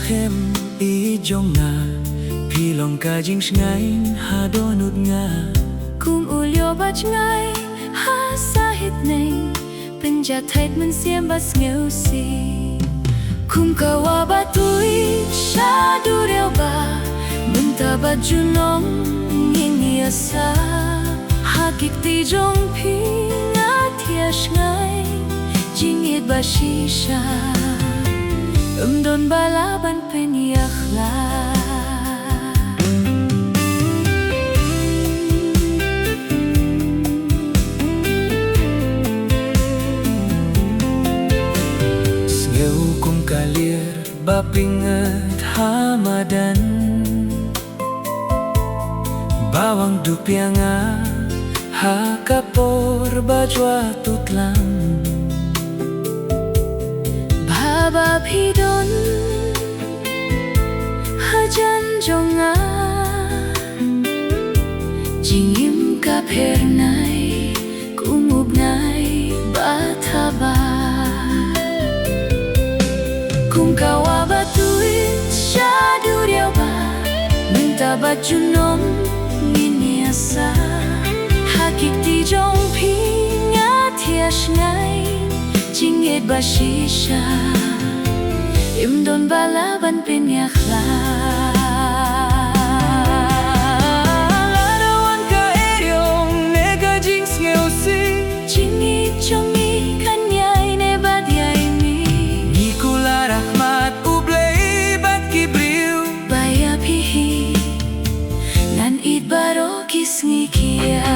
hem I jong nga Pilong ka jing ngayon hadonut nga Kum ulyo bach ngay ha sahit neng Penjat hait men siam bas ngeu si Kum kawa batui shadu reo ba Menta baju nong nging yasa Hakik ti jong pi nga tiash ngay Jingit ba shisha Don balaban penyakhla Sngew kum kalir bapinget hamadan Bawang dupianga hakapor bajwa tutlang Baba pidon hajan jonga Jingim ka pernay kumubnay bataba Kung kawa batuin syadu riau ba Minta baju nong nginiasa Hakik ti jong pinga tiash ngay Jingit ba shisha Imdon balaban penyakhla Larawan ka eryong nega jing sngew si Jingit chongi kanyay ne badyay mi Nikula rahmat ublay bat kibriw Baya pihi Nan id baro kisngikia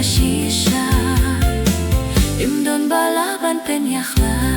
Shisha Imdon balaban penyakhla